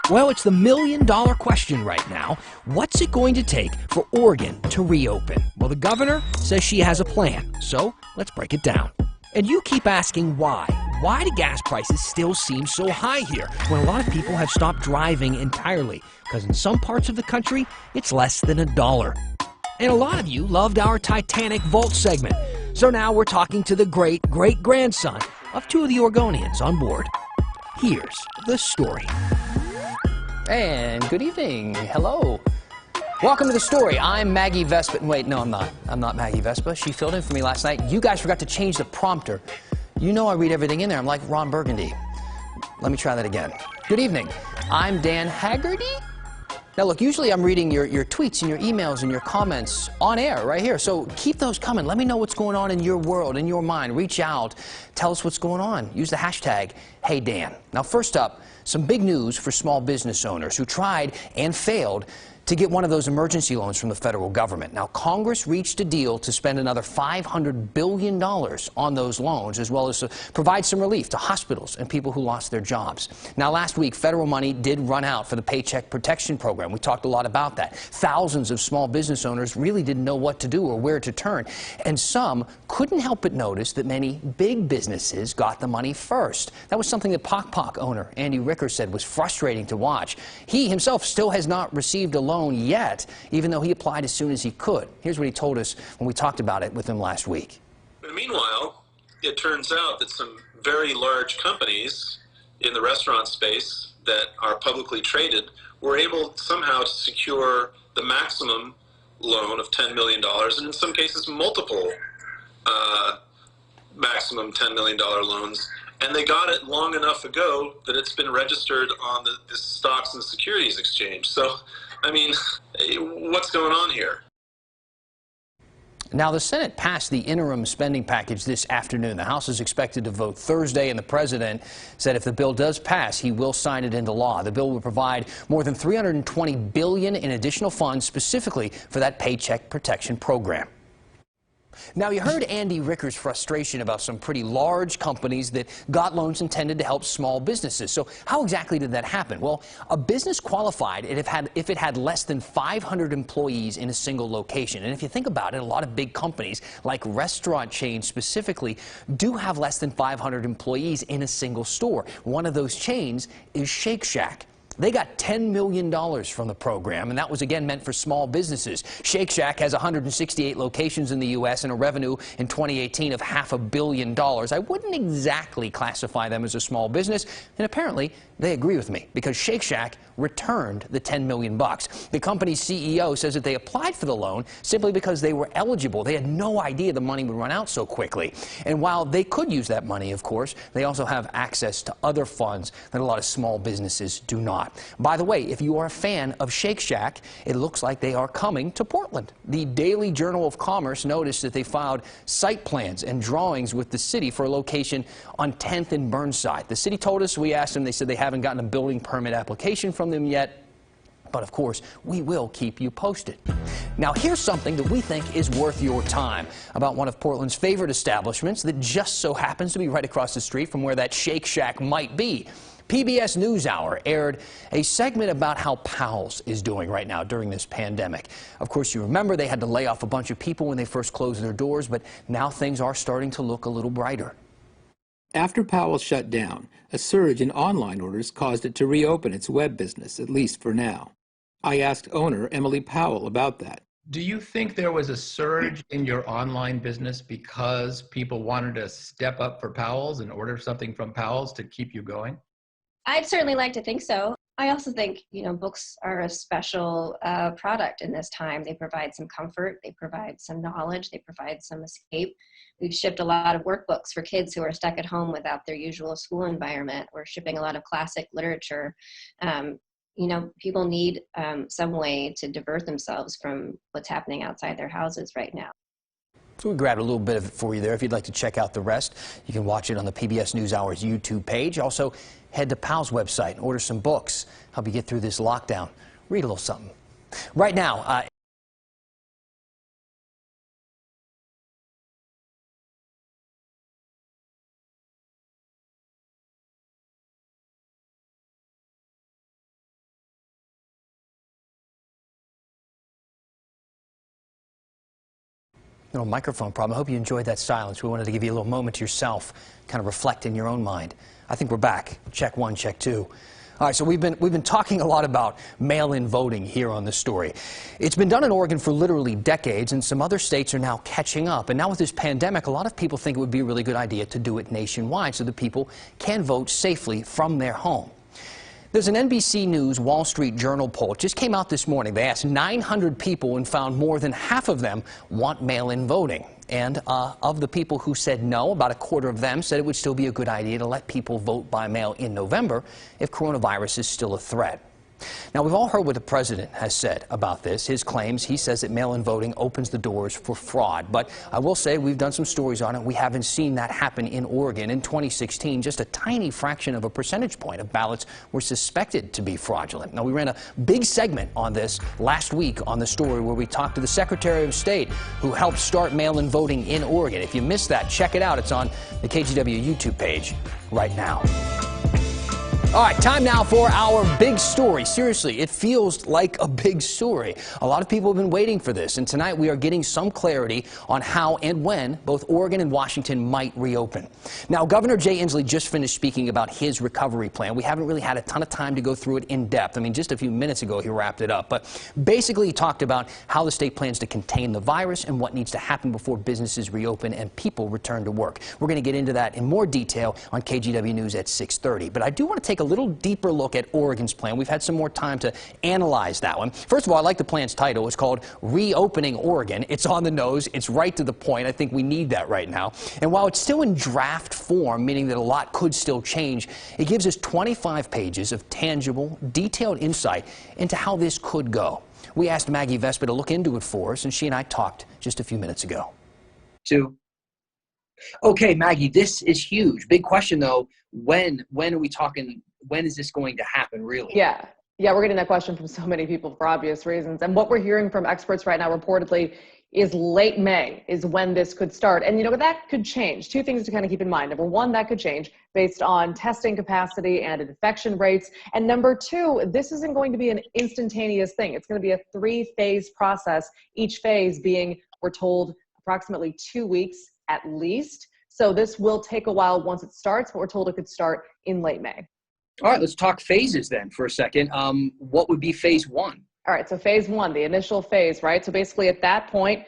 Well, it's the million-dollar question right now. What's it going to take for Oregon to reopen? Well, the governor says she has a plan, so let's break it down. And you keep asking why. Why do gas prices still seem so high here when a lot of people have stopped driving entirely? Because in some parts of the country, it's less than $1. And a lot of you loved our Titanic Vault segment. So now we're talking to the great-great-grandson of two of the Oregonians on board. Here's the story. And good evening. Hello. Welcome to The Story. I'm Maggie Vespa. Wait, no, I'm not. I'm not Maggie Vespa. She filled in for me last night. You guys forgot to change the prompter. You know I read everything in there. I'm like Ron Burgundy. Let me try that again. Good evening. I'm Dan Haggerty. Now, look, usually I'm reading your tweets and your emails and your comments on air right here. So keep those coming. Let me know what's going on in your world, in your mind. Reach out. Tell us what's going on. Use the hashtag #HeyDan. Now, first up, some big news for small business owners who tried and failed to get one of those emergency loans from the federal government. Now, Congress reached a deal to spend another $500 billion on those loans, as well as to provide some relief to hospitals and people who lost their jobs. Now, last week, federal money did run out for the Paycheck Protection Program. We talked a lot about that. Thousands of small business owners really didn't know what to do or where to turn. And some couldn't help but notice that many big businesses got the money first. That was something that Pok owner Andy Ricker said was frustrating to watch. He himself still has not received a loan yet, even though he applied as soon as he could. Here's what he told us when we talked about it with him last week. Meanwhile, it turns out that some very large companies in the restaurant space that are publicly traded were able somehow to secure the maximum loan of $10 million, and in some cases multiple maximum $10 million loans. And they got it long enough ago that it's been registered on the Stocks and Securities Exchange. So, I mean, what's going on here? Now, the Senate passed the interim spending package this afternoon. The House is expected to vote Thursday, and the president said if the bill does pass, he will sign it into law. The bill will provide more than $320 billion in additional funds specifically for that Paycheck Protection Program. Now, you heard Andy Ricker's frustration about some pretty large companies that got loans intended to help small businesses. So how exactly did that happen? Well, a business qualified if it had less than 500 employees in a single location. And if you think about it, a lot of big companies, like restaurant chains specifically, do have less than 500 employees in a single store. One of those chains is Shake Shack. They got $10 million from the program, and that was again meant for small businesses. Shake Shack has 168 locations in the U.S. and a revenue in 2018 of $500 million. I wouldn't exactly classify them as a small business, and apparently they agree with me because Shake Shack returned the $10 million. The company's CEO says that they applied for the loan simply because they were eligible. They had no idea the money would run out so quickly. And while they could use that money, of course, they also have access to other funds that a lot of small businesses do not. By the way, if you are a fan of Shake Shack, it looks like they are coming to Portland. The Daily Journal of Commerce noticed that they filed site plans and drawings with the city for a location on 10th and Burnside. The city told us, we asked them, they said they haven't gotten a building permit application from them yet. But of course, we will keep you posted. Now, here's something that we think is worth your time about one of Portland's favorite establishments that just so happens to be right across the street from where that Shake Shack might be. PBS NewsHour aired a segment about how Powells is doing right now during this pandemic. Of course, you remember they had to lay off a bunch of people when they first closed their doors, but now things are starting to look a little brighter. After Powell's shut down, a surge in online orders caused it to reopen its web business, at least for now. I asked owner Emily Powell about that. Do you think there was a surge in your online business because people wanted to step up for Powell's and order something from Powell's to keep you going? I'd certainly like to think so. I also think, books are a special product in this time. They provide some comfort, they provide some knowledge, they provide some escape. We've shipped a lot of workbooks for kids who are stuck at home without their usual school environment. We're shipping a lot of classic literature. People need some way to divert themselves from what's happening outside their houses right now. So we grabbed a little bit of it for you there. If you'd like to check out the rest, you can watch it on the PBS NewsHour's YouTube page. Also, head to Powell's website and order some books. Help you get through this lockdown. Read a little something. Right now, Little microphone problem. I hope you enjoyed that silence. We wanted to give you a little moment to yourself, kind of reflect in your own mind. I think we're back. Check one, check two. All right, so we've been talking a lot about mail-in voting here on this story. It's been done in Oregon for literally decades, and some other states are now catching up. And now with this pandemic, a lot of people think it would be a really good idea to do it nationwide so that people can vote safely from their home. There's an NBC News Wall Street Journal poll. It just came out this morning. They asked 900 people and found more than half of them want mail-in voting. And of the people who said no, about a quarter of them said it would still be a good idea to let people vote by mail in November if coronavirus is still a threat. Now, we've all heard what the president has said about this. His claims, he says that mail-in voting opens the doors for fraud. But I will say we've done some stories on it. We haven't seen that happen in Oregon. In 2016, just a tiny fraction of a percentage point of ballots were suspected to be fraudulent. Now, we ran a big segment on this last week on the story where we talked to the Secretary of State who helped start mail-in voting in Oregon. If you missed that, check it out. It's on the KGW YouTube page right now. All right, time now for our big story. Seriously, it feels like a big story. A lot of people have been waiting for this, and tonight we are getting some clarity on how and when both Oregon and Washington might reopen. Now, Governor Jay Inslee just finished speaking about his recovery plan. We haven't really had a ton of time to go through it in depth. I mean, just a few minutes ago he wrapped it up. But basically he talked about how the state plans to contain the virus and what needs to happen before businesses reopen and people return to work. We're going to get into that in more detail on KGW News at 6:30. But I do want to take a little deeper look at Oregon's plan. We've had some more time to analyze that one. First of all, I like the plan's title. It's called Reopening Oregon. It's on the nose. It's right to the point. I think we need that right now. And while it's still in draft form, meaning that a lot could still change, it gives us 25 pages of tangible, detailed insight into how this could go. We asked Maggie Vespa to look into it for us, and she and I talked just a few minutes ago. Okay, Maggie, this is huge. Big question, though. When are we talking? When is this going to happen, really? Yeah, we're getting that question from so many people for obvious reasons. And what we're hearing from experts right now reportedly is late May is when this could start. And, you know, that could change. Two things to kind of keep in mind. Number one, that could change based on testing capacity and infection rates. And number two, this isn't going to be an instantaneous thing. It's going to be a 3-phase process, each phase being, we're told, approximately 2 weeks at least. So this will take a while once it starts, but we're told it could start in late May. All right, let's talk phases then for a second. What would be phase one? All right, so phase one, the initial phase, right? So basically at that point,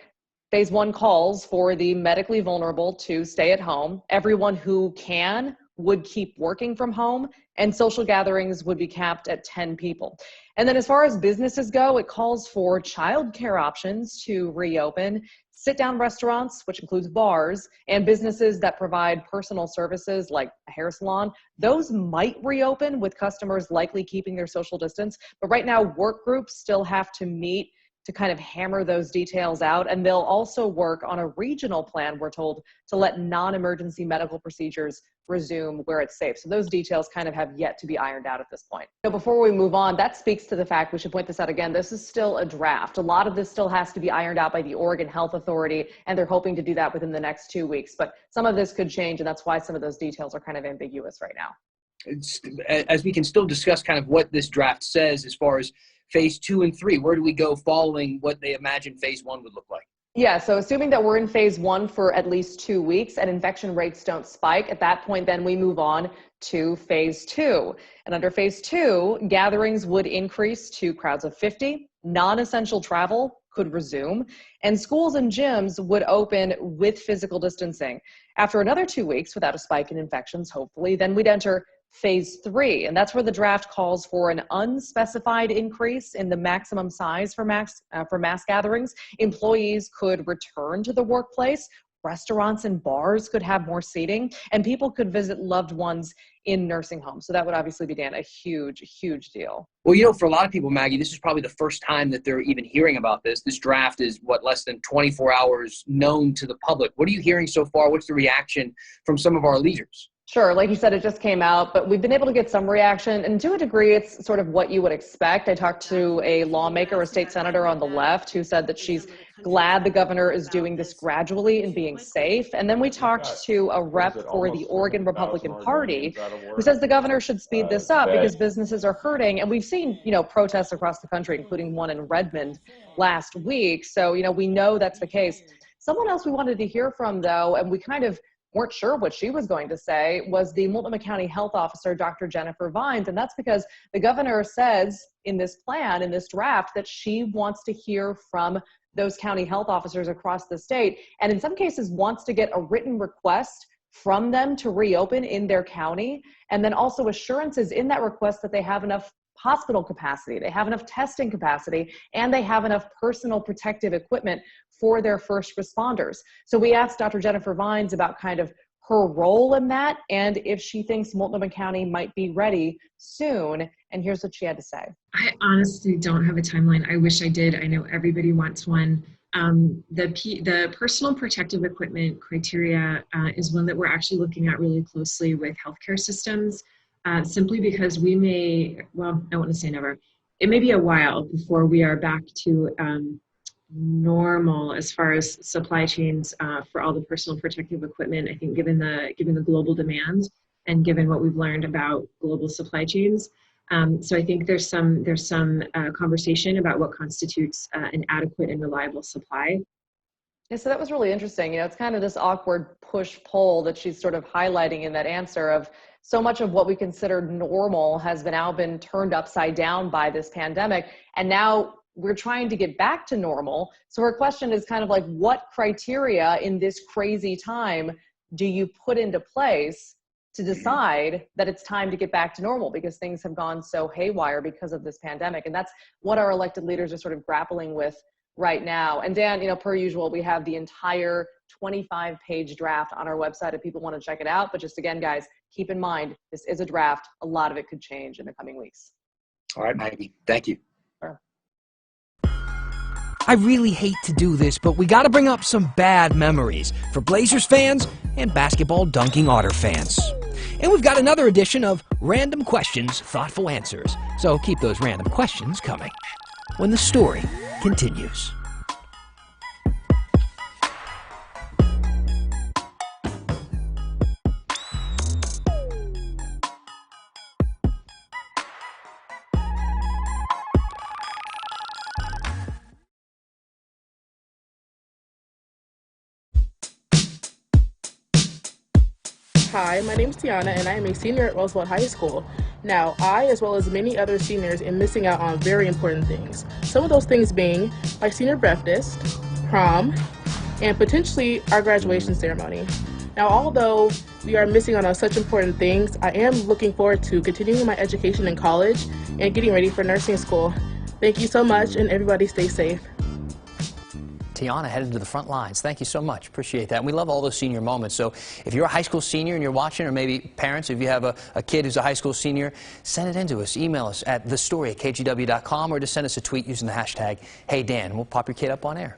phase one calls for the medically vulnerable to stay at home. Everyone who can would keep working from home, and social gatherings would be capped at 10 people. And then as far as businesses go, it calls for childcare options to reopen, sit-down restaurants, which includes bars, and businesses that provide personal services like a hair salon. Those might reopen with customers likely keeping their social distance. But right now, work groups still have to meet to kind of hammer those details out. And they'll also work on a regional plan, we're told, to let non-emergency medical procedures resume where it's safe. So those details kind of have yet to be ironed out at this point. So before we move on, that speaks to the fact, we should point this out again, this is still a draft. A lot of this still has to be ironed out by the Oregon Health Authority, and they're hoping to do that within the next 2 weeks. But some of this could change, and that's why some of those details are kind of ambiguous right now. As we can still discuss kind of what this draft says as far as phase 2 and 3, where do we go following what they imagine phase 1 would look like? Yeah, so assuming that we're in phase 1 for at least 2 weeks and infection rates don't spike, at that point then we move on to phase 2. And under phase 2, gatherings would increase to crowds of 50, non-essential travel could resume, and schools and gyms would open with physical distancing. After another 2 weeks without a spike in infections, hopefully, then we'd enter phase 3, and that's where the draft calls for an unspecified increase in the maximum size for mass gatherings. Employees could return to the workplace, restaurants and bars could have more seating, and people could visit loved ones in nursing homes. So that would obviously be, Dan, a huge, huge deal. Well, you know, for a lot of people, Maggie, this is probably the first time that they're even hearing about this. This draft is, less than 24 hours known to the public. What are you hearing so far? What's the reaction from some of our leaders? Sure. Like you said, it just came out, but we've been able to get some reaction, and to a degree, it's sort of what you would expect. I talked to a lawmaker, a state senator on the left, who said that she's glad the governor is doing this gradually and being safe. And then we talked to a rep for the Oregon Republican Party who says the governor should speed this up because businesses are hurting. And we've seen, protests across the country, including one in Redmond last week. So, we know that's the case. Someone else we wanted to hear from, though, and we kind of weren't sure what she was going to say, was the Multnomah County Health Officer, Dr. Jennifer Vines. And that's because the governor says in this plan, in this draft, that she wants to hear from those county health officers across the state, and in some cases wants to get a written request from them to reopen in their county, and then also assurances in that request that they have enough hospital capacity, they have enough testing capacity, and they have enough personal protective equipment for their first responders. So we asked Dr. Jennifer Vines about kind of her role in that and if she thinks Multnomah County might be ready soon. And here's what she had to say. I honestly don't have a timeline. I wish I did. I know everybody wants one. The personal protective equipment criteria is one that we're actually looking at really closely with healthcare systems, simply because we may, well, I want to say never. It may be a while before we are back to normal as far as supply chains for all the personal protective equipment. I think given the global demand and given what we've learned about global supply chains. So I think there's some conversation about what constitutes an adequate and reliable supply. Yeah, so that was really interesting. You know, it's kind of this awkward push-pull that she's sort of highlighting in that answer of so much of what we considered normal has now been turned upside down by this pandemic. And now we're trying to get back to normal. So her question is kind of like, what criteria in this crazy time do you put into place to decide that it's time to get back to normal, because things have gone so haywire because of this pandemic? And that's what our elected leaders are sort of grappling with right now. And Dan, you know, per usual, we have the entire 25-page draft on our website if people want to check it out. But just again, guys, keep in mind, this is a draft. A lot of it could change in the coming weeks. All right, Maggie. Thank you. Sure. I really hate to do this, but we got to bring up some bad memories for Blazers fans and basketball dunking otter fans. And we've got another edition of Random Questions, Thoughtful Answers. So keep those random questions coming when the story continues. Hi, my name is Tiana, and I am a senior at Roosevelt High School. Now, I, as well as many other seniors, am missing out on very important things. Some of those things being my senior breakfast, prom, and potentially our graduation ceremony. Now, although we are missing out on such important things, I am looking forward to continuing my education in college and getting ready for nursing school. Thank you so much, and everybody stay safe. Tiana headed to the front lines. Thank you so much. Appreciate that. And we love all those senior moments. So if you're a high school senior and you're watching, or maybe parents, if you have a kid who's a high school senior, send it in to us. Email us at thestory@kgw.com, or just send us a tweet using the hashtag #HeyDan. We'll pop your kid up on air.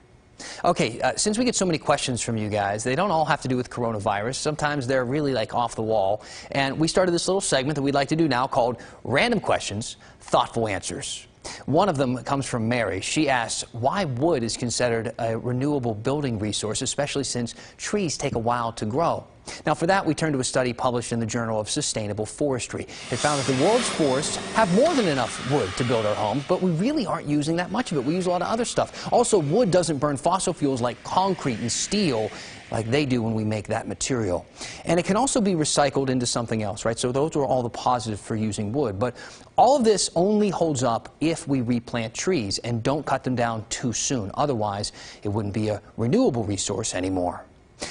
Okay, since we get so many questions from you guys, they don't all have to do with coronavirus. Sometimes they're really like off the wall. And we started this little segment that we'd like to do now called Random Questions, Thoughtful Answers. One of them comes from Mary. She asks why wood is considered a renewable building resource, especially since trees take a while to grow. Now, for that, we turn to a study published in the Journal of Sustainable Forestry. It found that the world's forests have more than enough wood to build our homes, but we really aren't using that much of it. We use a lot of other stuff. Also, wood doesn't burn fossil fuels like concrete and steel like they do when we make that material. And it can also be recycled into something else, right? So those are all the positives for using wood. But all of this only holds up if we replant trees and don't cut them down too soon. Otherwise, it wouldn't be a renewable resource anymore.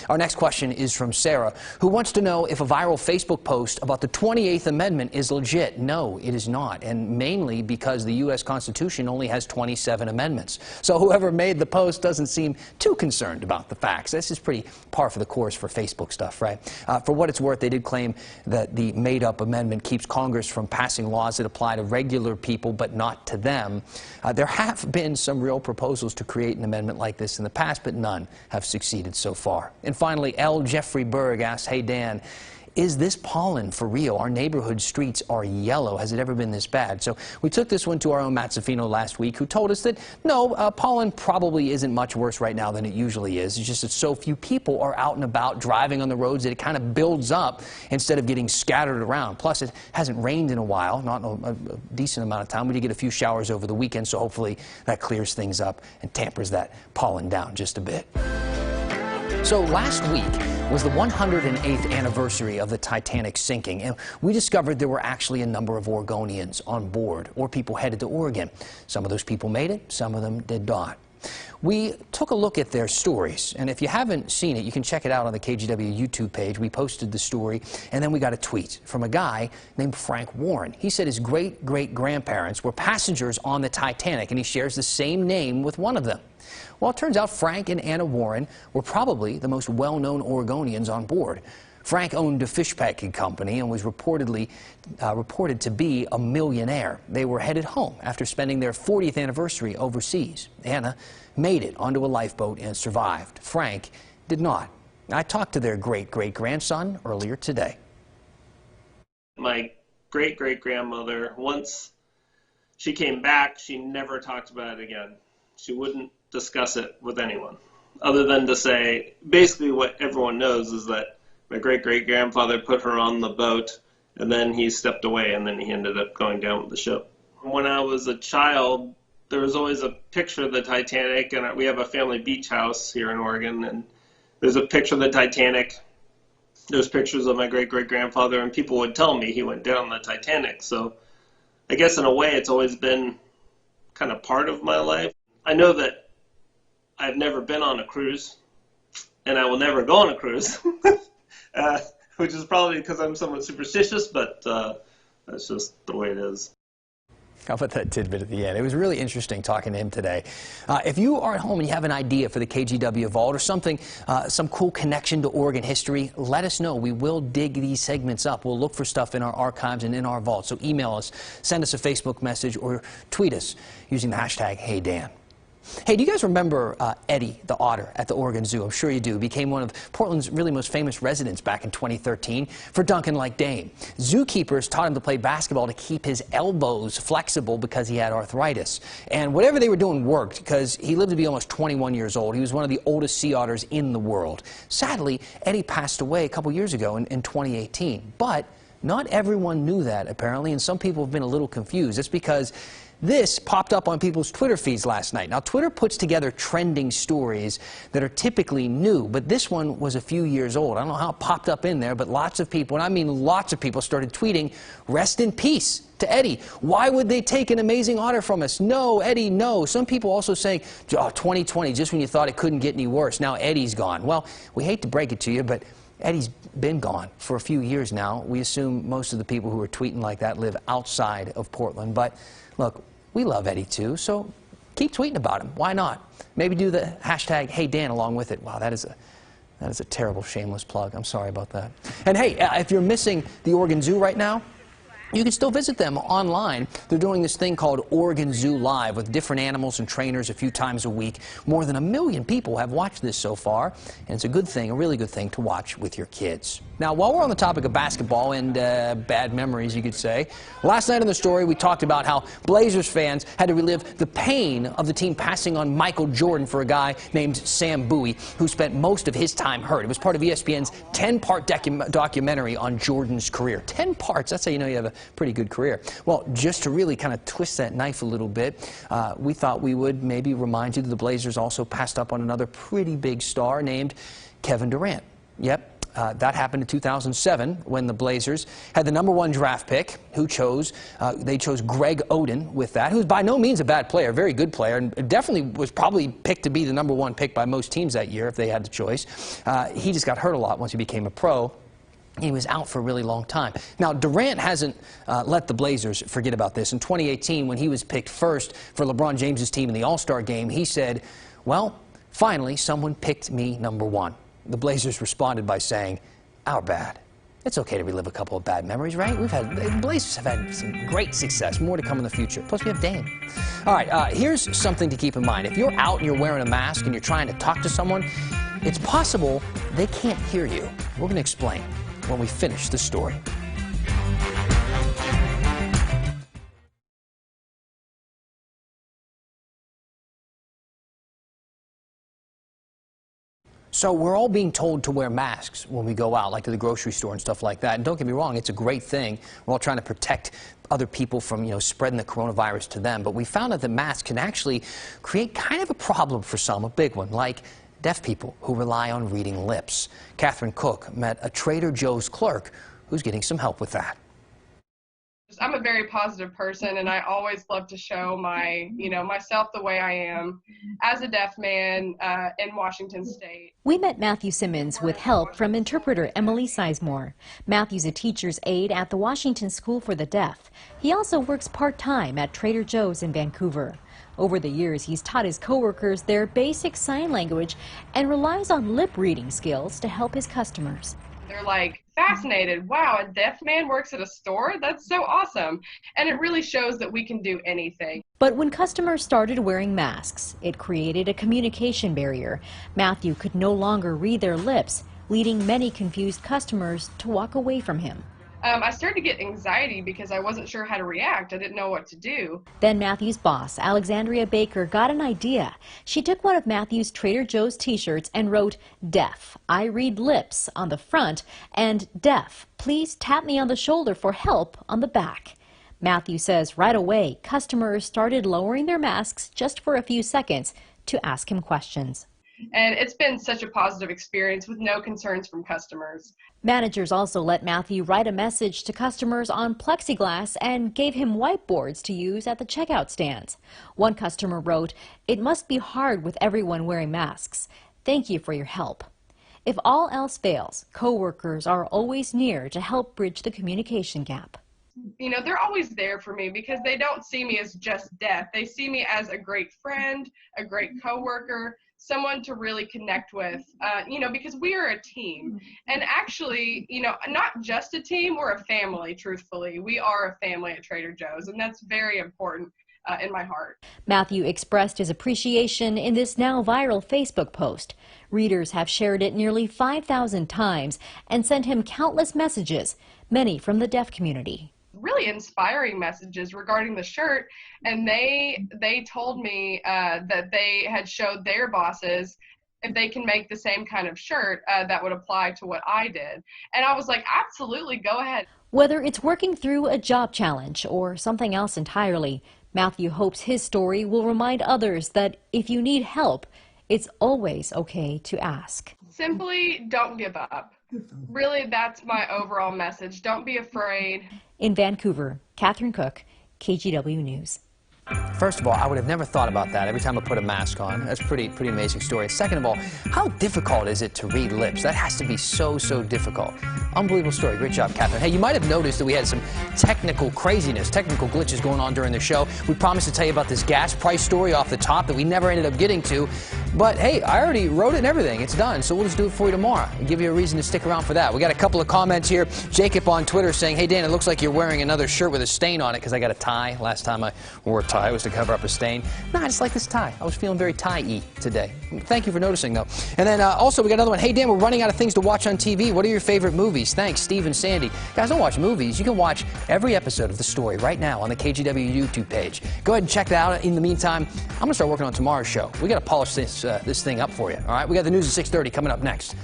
Our next question is from Sarah, who wants to know if a viral Facebook post about the 28th Amendment is legit. No, it is not, and mainly because the U.S. Constitution only has 27 amendments. So whoever made the post doesn't seem too concerned about the facts. This is pretty par for the course for Facebook stuff, right? For what it's worth, they did claim that the made-up amendment keeps Congress from passing laws that apply to regular people but not to them. There have been some real proposals to create an amendment like this in the past, but none have succeeded so far. And finally, L. Jeffrey Berg asks, hey, Dan, is this pollen for real? Our neighborhood streets are yellow. Has it ever been this bad? So we took this one to our own Matt Zafino last week, who told us that, no, pollen probably isn't much worse right now than it usually is. It's just that so few people are out and about driving on the roads that it kind of builds up instead of getting scattered around. Plus, it hasn't rained in a while, not a decent amount of time. We did get a few showers over the weekend, so hopefully that clears things up and tampers that pollen down just a bit. So last week was the 108th anniversary of the Titanic sinking, and we discovered there were actually a number of Oregonians on board, or people headed to Oregon. Some of those people made it, some of them did not. We took a look at their stories, and if you haven't seen it, you can check it out on the KGW YouTube page. We posted the story, and then we got a tweet from a guy named Frank Warren. He said his great-great-grandparents were passengers on the Titanic, and he shares the same name with one of them. Well, it turns out Frank and Anna Warren were probably the most well-known Oregonians on board. Frank owned a fish packing company and was reported to be a millionaire. They were headed home after spending their 40th anniversary overseas. Anna made it onto a lifeboat and survived. Frank did not. I talked to their great-great-grandson earlier today. My great-great-grandmother, once she came back, she never talked about it again. She wouldn't discuss it with anyone, other than to say, basically what everyone knows is that my great-great-grandfather put her on the boat, and then he stepped away, and then he ended up going down with the ship. When I was a child, there was always a picture of the Titanic, and we have a family beach house here in Oregon, and there's a picture of the Titanic. There's pictures of my great-great-grandfather, and people would tell me he went down the Titanic. So I guess in a way it's always been kind of part of my life. I know that I've never been on a cruise, and I will never go on a cruise, which is probably because I'm somewhat superstitious, but that's just the way it is. How about that tidbit at the end? It was really interesting talking to him today. If you are at home and you have an idea for the KGW Vault or something, some cool connection to Oregon history, let us know. We will dig these segments up. We'll look for stuff in our archives and in our vault. So email us, send us a Facebook message, or tweet us using the hashtag HeyDan. Hey, do you guys remember Eddie the otter at the Oregon Zoo? I'm sure you do. He became one of Portland's really most famous residents back in 2013 for dunking like Dame. Zookeepers taught him to play basketball to keep his elbows flexible because he had arthritis. And whatever they were doing worked because he lived to be almost 21 years old. He was one of the oldest sea otters in the world. Sadly, Eddie passed away a couple years ago in 2018. But not everyone knew that, apparently, and some people have been a little confused. It's because this popped up on people's Twitter feeds last night. Now, Twitter puts together trending stories that are typically new, but this one was a few years old. I don't know how it popped up in there, but lots of people, and I mean lots of people, started tweeting, "Rest in peace to Eddie. Why would they take an amazing otter from us? No, Eddie, no." Some people also saying, "Oh, 2020, just when you thought it couldn't get any worse, now Eddie's gone." Well, we hate to break it to you, but Eddie's been gone for a few years now. We assume most of the people who are tweeting like that live outside of Portland, but look, we love Eddie too, so keep tweeting about him. Why not? Maybe do the hashtag HeyDan along with it. Wow, that is a terrible, shameless plug. I'm sorry about that. And hey, if you're missing the Oregon Zoo right now, you can still visit them online. They're doing this thing called Oregon Zoo Live with different animals and trainers a few times a week. More than 1 million people have watched this so far, and it's a good thing, a really good thing to watch with your kids. Now, while we're on the topic of basketball and bad memories, you could say, last night on the story we talked about how Blazers fans had to relive the pain of the team passing on Michael Jordan for a guy named Sam Bowie, who spent most of his time hurt. It was part of ESPN's 10-part documentary on Jordan's career. 10 parts, that's how you know you have a pretty good career. Well, just to really kind of twist that knife a little bit, we thought we would maybe remind you that the Blazers also passed up on another pretty big star named Kevin Durant. Yep. That happened in 2007 when the Blazers had the #1 draft pick. They chose Greg Oden with that, who's by no means a bad player, very good player, and definitely was probably picked to be the #1 pick by most teams that year if they had the choice. He just got hurt a lot once he became a pro. He was out for a really long time. Now, Durant hasn't let the Blazers forget about this. In 2018, when he was picked first for LeBron James' team in the All-Star game, he said, "Well, finally, someone picked me #1. The Blazers responded by saying, "Our bad. It's okay to relive a couple of bad memories, right? The Blazers have had some great success, more to come in the future. Plus, we have Dame." All right, here's something to keep in mind. If you're out and you're wearing a mask and you're trying to talk to someone, it's possible they can't hear you. We're going to explain when we finish the story. So we're all being told to wear masks when we go out, like to the grocery store and stuff like that. And don't get me wrong, it's a great thing. We're all trying to protect other people from, spreading the coronavirus to them. But we found out that masks can actually create kind of a problem for some, a big one, like deaf people who rely on reading lips. Catherine Cook met a Trader Joe's clerk who's getting some help with that. I'm a very positive person, and I always love to show myself the way I am as a deaf man in Washington State. We met Matthew Simmons with help from interpreter Emily Sizemore. Matthew's a teacher's aide at the Washington School for the Deaf. He also works part-time at Trader Joe's in Vancouver. Over the years, he's taught his coworkers their basic sign language and relies on lip reading skills to help his customers. They're like fascinated. Wow, a deaf man works at a store? That's so awesome. And it really shows that we can do anything. But when customers started wearing masks, it created a communication barrier. Matthew could no longer read their lips, leading many confused customers to walk away from him. I started to get anxiety because I wasn't sure how to react. I didn't know what to do. Then Matthew's boss, Alexandria Baker, got an idea. She took one of Matthew's Trader Joe's t-shirts and wrote, "Deaf, I read lips" on the front, and "Deaf, please tap me on the shoulder for help" on the back. Matthew says right away, customers started lowering their masks just for a few seconds to ask him questions. And it's been such a positive experience with no concerns from customers. Managers also let Matthew write a message to customers on plexiglass and gave him whiteboards to use at the checkout stands. One customer wrote, "It must be hard with everyone wearing masks. Thank you for your help." If all else fails, coworkers are always near to help bridge the communication gap. You know, they're always there for me because they don't see me as just deaf. They see me as a great friend, a great coworker, someone to really connect with, because we are a team. And actually, not just a team, we're a family, truthfully. We are a family at Trader Joe's, and that's very important in my heart. Matthew expressed his appreciation in this now viral Facebook post. Readers have shared it nearly 5,000 times and sent him countless messages, many from the deaf community. Really inspiring messages regarding the shirt, and they told me that they had showed their bosses if they can make the same kind of shirt that would apply to what I did. And I was like, absolutely, go ahead. Whether it's working through a job challenge or something else entirely, Matthew hopes his story will remind others that if you need help, it's always okay to ask. Simply don't give up. Really, that's my overall message. Don't be afraid. In Vancouver, Catherine Cook, KGW News. First of all, I would have never thought about that every time I put a mask on. That's pretty amazing story. Second of all, how difficult is it to read lips? That has to be so difficult. Unbelievable story. Great job, Catherine. Hey, you might have noticed that we had some technical craziness, technical glitches going on during the show. We promised to tell you about this gas price story off the top that we never ended up getting to. But hey, I already wrote it and everything. It's done. So we'll just do it for you tomorrow and give you a reason to stick around for that. We got a couple of comments here. Jacob on Twitter saying, "Hey, Dan, it looks like you're wearing another shirt with a stain on it," because I got a tie. Last time I wore a tie was to cover up a stain. No, I just like this tie. I was feeling very tie-y today. Thank you for noticing, though. And then also we got another one. "Hey, Dan, we're running out of things to watch on TV. What are your favorite movies?" Thanks, Steve and Sandy. Guys, don't watch movies. You can watch every episode of The Story right now on the KGW YouTube page. Go ahead and check that out. In the meantime, I'm going to start working on tomorrow's show. We got to polish this thing up for you, all right? We got the news at 6:30 coming up next.